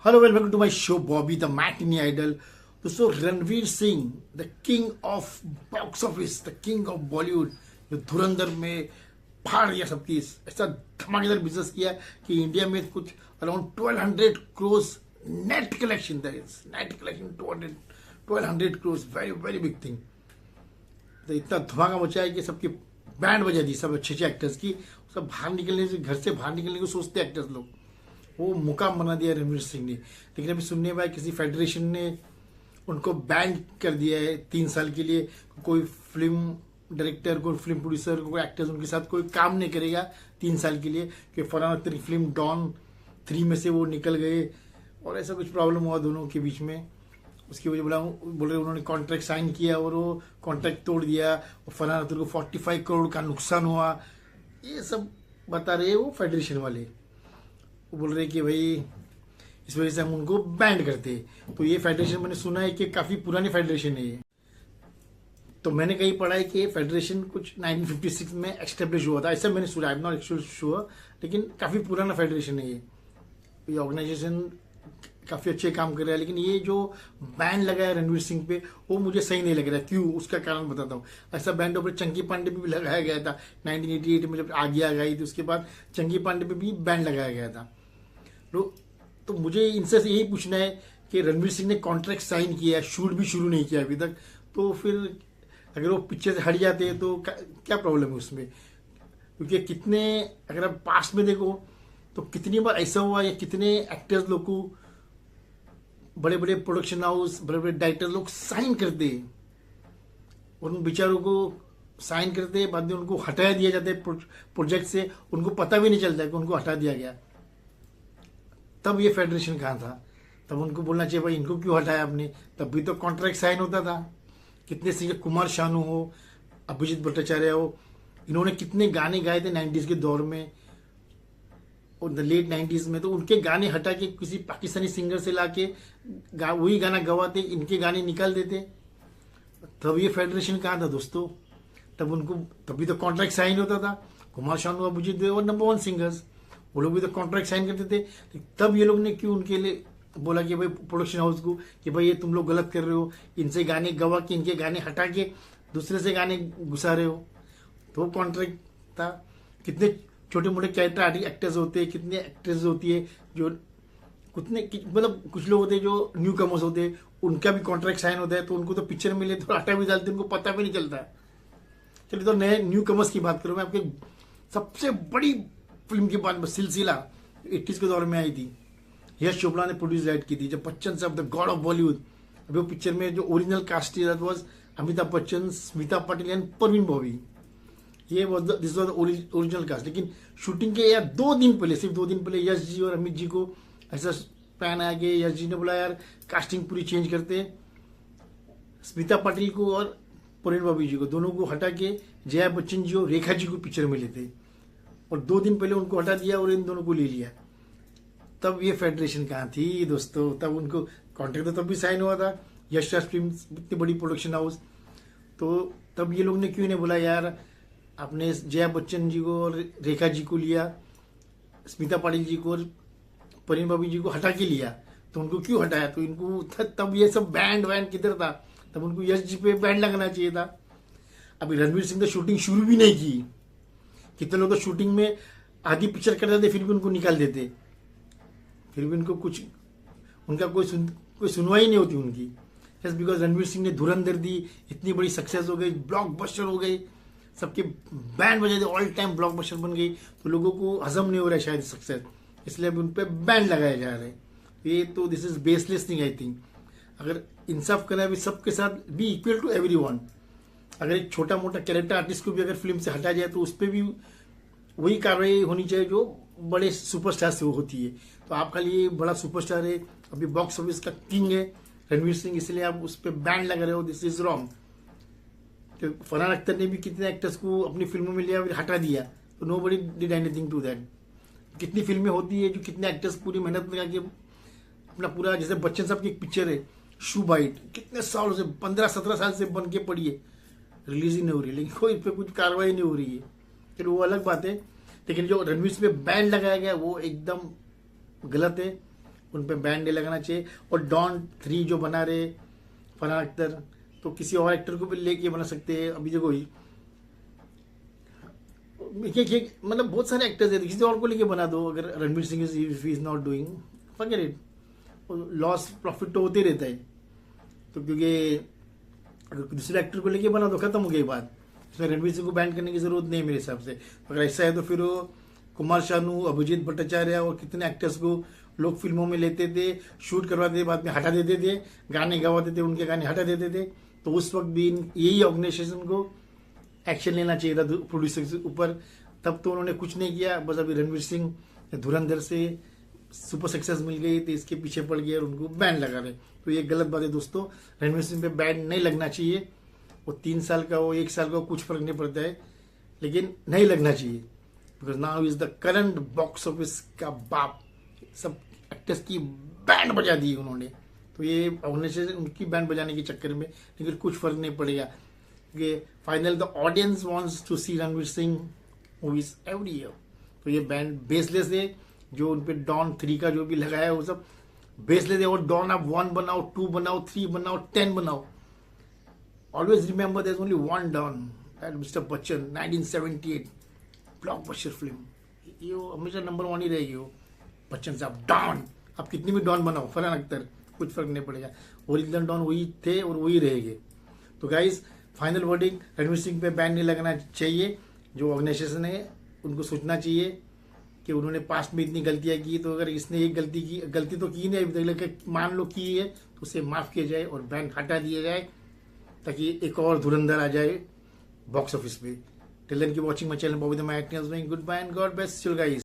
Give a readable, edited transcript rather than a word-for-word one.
Hello welcome to my show Bobby the matinee idol. दोस्तों, Ranveer Singh the king of box office, the king of Bollywood, जो धुरंधर में फाड़ दिया सबकी, ऐसा धमाकेदार बिजनेस किया कि इंडिया में कुछ around 1200 crore net collection, net collection 1200 crore, very very big thing. तो इतना धमाका मचा है कि सबकी बैंड बजा दी, सब अच्छे अच्छे एक्टर्स की। सब बाहर निकलने से, घर से बाहर निकलने को सोचते एक्टर्स लोग, वो मुकाम बना दिया रणवीर सिंह ने। लेकिन अभी सुनने में किसी फेडरेशन ने उनको बैन कर दिया है 3 साल के लिए। कोई फिल्म डायरेक्टर, कोई फिल्म प्रोड्यूसर, कोई एक्टर्स उनके साथ कोई काम नहीं करेगा 3 साल के लिए, कि फलाना तेरी फिल्म डॉन 3 में से वो निकल गए और ऐसा कुछ प्रॉब्लम हुआ दोनों के बीच में। उसकी वजह बोल रहे उन्होंने कॉन्ट्रैक्ट साइन किया और वो कॉन्ट्रैक्ट तोड़ दिया और फलाना तेरे को 45 करोड़ का नुकसान हुआ। ये सब बता रहे वो फेडरेशन वाले। वो बोल रहे कि भाई इस वजह से हम उनको बैंड करते। तो ये फेडरेशन मैंने सुना है कि काफी पुरानी फेडरेशन है ये। तो मैंने कहीं पढ़ा है कि ये फेडरेशन कुछ 1956 में एस्टेब्लिश हुआ था, ऐसा मैंने सुना। I am not actually sure, लेकिन काफी पुराना फेडरेशन है ये ऑर्गेनाइजेशन काफी अच्छे काम कर रहा है। लेकिन ये जो बैन लगा है रणवीर सिंह पे, वो मुझे सही नहीं लग रहा है। क्यों, उसका कारण बताता हूँ। ऐसा बैन ऊपर चंकी पांडे पे भी लगाया गया था 1988 में, जब आगे आ गई थी उसके बाद चंकी पांडे पे भी बैन लगाया गया था। तो मुझे इनसे यही पूछना है कि रणवीर सिंह ने कॉन्ट्रैक्ट साइन किया है, शूट भी शुरू नहीं किया अभी तक, तो फिर अगर वो पिक्चर से हट जाते हैं तो क्या प्रॉब्लम है उसमें? क्योंकि कितने, अगर आप पास्ट में देखो तो कितनी बार ऐसा हुआ, या कितने एक्टर्स लोग को बड़े बड़े प्रोडक्शन हाउस, बड़े बड़े डायरेक्टर लोग साइन करते हैं, उन बेचारों को साइन करते, बाद में उनको हटाया दिया जाता है प्रोजेक्ट से, उनको पता भी नहीं चलता कि उनको हटा दिया गया। तब ये फेडरेशन कहाँ था? तब उनको बोलना चाहिए भाई इनको क्यों हटाया आपने, तब भी तो कॉन्ट्रैक्ट साइन होता था। कितने सिंगर, कुमार शानू हो, अभिजीत भट्टाचार्य हो, इन्होंने कितने गाने गाए थे 90s के दौर में और लेट 90s में। तो उनके गाने हटा के किसी पाकिस्तानी सिंगर से लाके वही गाना गवाते, इनके गाने निकाल देते। तब ये फेडरेशन कहाँ था दोस्तों? तभी तो कॉन्ट्रैक्ट साइन होता था। कुमार शानू, अभिजीत और नंबर 1 सिंगर्स, वो लोग भी तो कॉन्ट्रैक्ट साइन करते थे। तब ये लोग ने क्यों उनके लिए बोला कि भाई प्रोडक्शन हाउस को कि भाई ये तुम लोग गलत कर रहे हो, इनसे गाने गवा के इनके गाने हटा के दूसरे से गाने घुसा रहे हो। तो कॉन्ट्रैक्ट था। कितने छोटे मोटे कैरेक्टर एक्टर्स होते हैं, कितने एक्ट्रेस होती है जो कितने, मतलब कुछ लोग होते हैं जो न्यू कमर्स होते हैं, उनका भी कॉन्ट्रैक्ट साइन होता है, तो उनको तो पिक्चर में ले तो हटा भी डालते, उनको पता भी नहीं चलता। चलिए, तो नए न्यू कमर्स की बात करूं मैं। आपके सबसे बड़ी फिल्म की बात, सिलसिला 80s के दौर में आई थी, यश चोपड़ा ने प्रोड्यूस राइट की थी, जब बच्चन साहब द गॉड ऑफ बॉलीवुड। अभी वो पिक्चर में जो ओरिजिनल कास्ट थी, that was Amitabh Bachchan, Smita Patil and Parveen Bobby. ये दिस वाज ओरिजिनल कास्ट। लेकिन शूटिंग के 2 दिन पहले, सिर्फ 2 दिन पहले, यश जी और अमित जी को ऐसा प्लान आया कि यश जी ने बोला यार कास्टिंग पूरी चेंज करते, स्मिता पाटिल को और परवीन बॉबी जी को दोनों को हटा के जया बच्चन जी और रेखा जी को पिक्चर में लेते, और 2 दिन पहले उनको हटा दिया और इन दोनों को ले लिया। तब ये फेडरेशन कहाँ थी दोस्तों? तब उनको कॉन्ट्रैक्ट तो तब भी साइन हुआ था, यश राज फिल्म, इतनी बड़ी प्रोडक्शन हाउस। तो तब ये लोग ने क्यों नहीं बोला यार आपने जया बच्चन जी को और रेखा जी को लिया, स्मिता पाटिल जी को और परवीन बॉबी जी को हटा के लिया, तो उनको क्यों हटाया? तो इनको तब ये सब बैंड वैंड किधर था? तब उनको यश जी पे बैंड लगना चाहिए था। अभी रणवीर सिंह ने शूटिंग शुरू भी नहीं की। कितने लोग तो शूटिंग में आधी पिक्चर कर देते, फिर भी उनको निकाल देते, फिर भी उनको कुछ, उनका कोई सुनवाई नहीं होती उनकी, जस्ट बिकॉज रणवीर सिंह ने धुरंधर दी, इतनी बड़ी सक्सेस हो गई, ब्लॉकबस्टर हो गई, सबके बैंड बजा दे, ऑल टाइम ब्लॉकबस्टर बन गई। तो लोगों को हजम नहीं हो रहा है शायद सक्सेस, इसलिए अभी उन पर बैंड लगाया जा रहा है। ये तो this is baseless thing. I think अगर इंसाफ करना है सबके साथ, बी इक्वल टू एवरीवन। अगर एक छोटा मोटा कैरेक्टर आर्टिस्ट को भी अगर फिल्म से हटा जाए तो उस पर भी वही कार्रवाई होनी चाहिए जो बड़े सुपरस्टार से होती है। तो आपका लिए बड़ा सुपरस्टार है, अभी बॉक्स ऑफिस का किंग है रणवीर सिंह, इसलिए आप उस पर बैंड लगा रहे हो, दिस इज रॉन्ग। तो फरहान अख्तर ने भी कितने एक्टर्स को अपनी फिल्मों में लिया फिर हटा दिया, तो nobody did anything to that. कितनी फिल्में होती है जो कितने एक्टर्स पूरी मेहनत लगा के अपना पूरा, जैसे बच्चन साहब की एक पिक्चर है शू बाइट, कितने सालों से 15-17 साल से बन के पड़ी है, रिलीज ही नहीं हो रही, लेकिन कोई इस पर कुछ कार्रवाई नहीं हो रही है। फिर वो अलग बात है, लेकिन जो रणवीर सिंह पे बैंड लगाया गया वो एकदम गलत है। उन पे बैन नहीं लगाना चाहिए। और डॉन 3 जो बना रहे फरहान अख्तर, तो किसी और एक्टर को भी लेके बना सकते हैं। अभी देखो मतलब बहुत सारे एक्टर्स है, किसी और को लेके बना दो। अगर Ranveer Singh is not doing, forget it, loss profit तो होते ही रहता है। तो क्योंकि अगर दूसरे एक्टर को लेके बना दो, खत्म हो गई बात। इसमें रणवीर सिंह को बैन करने की जरूरत नहीं है मेरे हिसाब से। अगर ऐसा है तो फिर वो कुमार शानू, अभिजीत भट्टाचार्य और कितने एक्टर्स को लोग फिल्मों में लेते थे, शूट करवाते थे, बाद में हटा देते थे, गाने गवाते थे, उनके गाने हटा देते थे। तो उस वक्त भी यही ऑर्गेनाइजेशन को एक्शन लेना चाहिए था प्रोड्यूसर के ऊपर। तब तो उन्होंने कुछ नहीं किया। बस अभी रणवीर सिंह धुरंधर से सुपर सक्सेस मिल गई तो इसके पीछे पड़ गए और उनको बैन लगा रहे। तो ये गलत बात है दोस्तों, रणवीर सिंह पे बैन नहीं लगना चाहिए। वो 3 साल का हो, 1 साल का हो, कुछ फर्क नहीं पड़ता है, लेकिन नहीं लगना चाहिए। Because now is the current box office का बाप। सब एक्टर्स की बैंड बजा दी उन्होंने। तो ये ऑर्गेनाइजेशन उनकी बैंड बजाने के चक्कर में लेकिन कुछ फर्क नहीं पड़ेगा, क्योंकि final the audience wants to see Ranveer Singh movies every year. तो ये बैंड बेसलेस है। जो उन पे डॉन 3 का जो भी लगाया है वो सब बेसलेस है। और डॉन आप 1 बनाओ, 2 बनाओ, 3 बनाओ, 10 बनाओ, always remember there is only one Don, that mister Bachchan, 1978 blockbuster film. ये हमेशा नंबर 1 ही रहेगी वो बच्चन साहब। डॉन आप कितनी भी डॉन बनाओ, फरहान अख्तर, कुछ फर्क नहीं पड़ेगा। ओरिजिनल डॉन वही थे और वही रहेंगे। तो guys final wording, Ranveer Singh पे बैन नहीं लगना चाहिए। जो ऑर्गेनाइजेशन है उनको सोचना चाहिए कि उन्होंने पास्ट में इतनी गलतियां की, तो अगर इसने एक गलती तो की नहीं अभी तक, लेकिन मान लो की है तो उसे माफ किया जाए और बैन हटा दिया जाए, ताकि एक और धुरंधर आ जाए बॉक्स ऑफिस पे। Till then keep watching my channel Bobby the Matt news. Good bye and God bless you guys.